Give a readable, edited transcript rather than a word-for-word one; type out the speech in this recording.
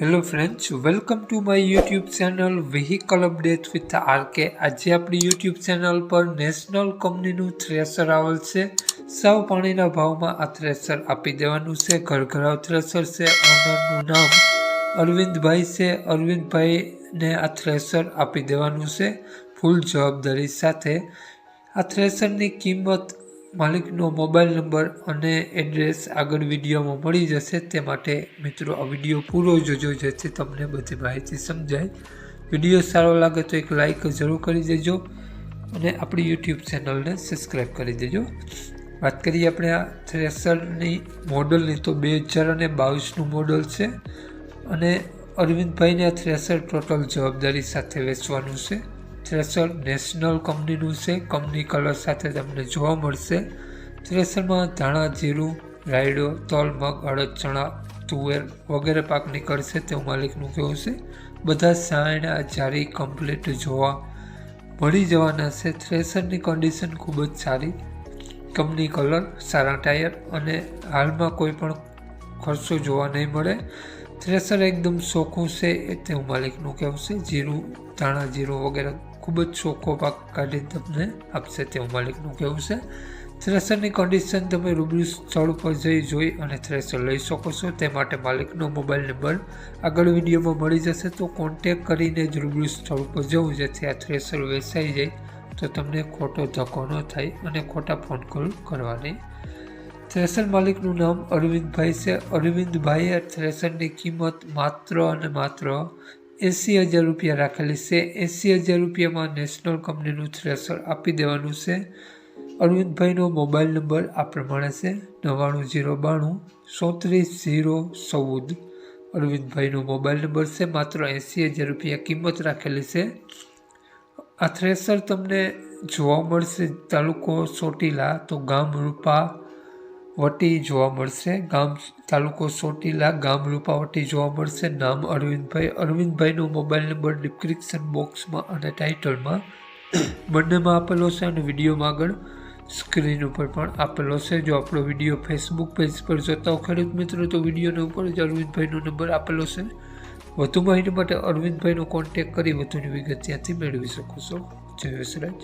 Hello friends, welcome to my YouTube channel vehicle update with RK. આજે આપણી YouTube channel પર national કંપનીનું thresher આવેલ છે। સાવ પાણીના ભાવમાં આ થ્રેશર આપી દેવાનું છે। ઘરઘરાવ થ્રેશર છે। ઓનરનું નામ અરવિંદભાઈ છે। અરવિંદભાઈને આ થ્રેશર આપી દેવાનું છે ફૂલ જવાબદારી સાથે। આ થ્રેશરની કિંમત, માલિકનો મોબાઈલ નંબર અને એડ્રેસ આગળ વિડીયોમાં મળી જશે। તે માટે મિત્રો આ વિડીયો પૂરો જોજો જેથી તમને બધી માહિતી સમજાય। વિડીયો સારો લાગે તો એક લાઈક જરૂર કરી દેજો અને આપણી યુટ્યુબ ચેનલને સબસ્ક્રાઈબ કરી દેજો। વાત કરીએ આપણે આ થ્રેશરની મોડલની તો 2022નું મોડલ છે અને અરવિંદભાઈને આ થ્રેશર ટોટલ જવાબદારી સાથે વેચવાનું છે। થ્રેશર નેશનલ કંપનીનું છે। કંપની કલર સાથે તમને જોવા મળશે। થ્રેશરમાં ધાણા, જીરું, રાયડો, તલ, મગ, અડદ, ચણા, તુવેર વગેરે પાક નીકળશે તેવું માલિકનું કહેવું છે। બધા સાયણા જારી કમ્પ્લીટ જોવા મળી જવાના છે। થ્રેશરની કન્ડિશન ખૂબ જ સારી, કંપની કલર, સારા ટાયર અને હાલમાં કોઈ પણ ખર્ચો જોવા નહીં મળે। થ્રેશર એકદમ ચોખ્ખું છે તેવું માલિકનું કહેવું છે। જીરું, ધાણા, જીરું વગેરે ખૂબ જ ચોખ્ખો પાક કાઢીને તમને આપશે તેવું માલિકનું કહેવું છે। થ્રેશરની કન્ડિશન તમે રૂબરૂ સ્થળ પર જોઈ અને થ્રેશર લઈ શકો છો। તે માટે માલિકનો મોબાઈલ નંબર આગળ વિડીયોમાં મળી જશે, તો કોન્ટેક કરીને જ રૂબરૂ સ્થળ પર જવું જેથી આ થ્રેશર વેચાઈ જાય તો તમને ખોટો ધક્કો ન થાય અને ખોટા ફોન કોલ કરવા નહીં। થ્રેશર માલિકનું નામ અરવિંદભાઈ છે। અરવિંદભાઈએ થ્રેશરની કિંમત માત્ર અને માત્ર 80,000 રૂપિયા રાખેલી છે। 80,000 રૂપિયામાં નેશનલ કંપનીનું થ્રેશર આપી દેવાનું છે। અરવિંદભાઈનો મોબાઈલ નંબર આ પ્રમાણે છે 9909233014। અરવિંદભાઈનો મોબાઈલ નંબર છે। માત્ર 80,000 રૂપિયા કિંમત રાખેલી છે। આ થ્રેશર તમને જોવા મળશે તાલુકો ચોટીલા, તો ગામ રૂપાવટી જોવા મળશે। તાલુકો ચોટીલા, ગામ રૂપાવટી જોવા મળશે। નામ અરવિંદભાઈ। અરવિંદભાઈનો મોબાઈલ નંબર ડિસ્ક્રિપ્શન બોક્સમાં અને ટાઇટલમાં બંનેમાં આપેલો છે અને વિડીયોમાં આગળ સ્ક્રીન ઉપર પણ આપેલો છે। જો આપણો વિડીયો ફેસબુક પેજ પર જોતા હો ખેડૂત મિત્રો તો વિડીયોના ઉપર જ અરવિંદભાઈનો નંબર આપેલો છે। વધુ માહિતી માટે અરવિંદભાઈનો કોન્ટેક કરી વધુની વિગત ત્યાંથી મેળવી શકો છો। જય વસરાજ।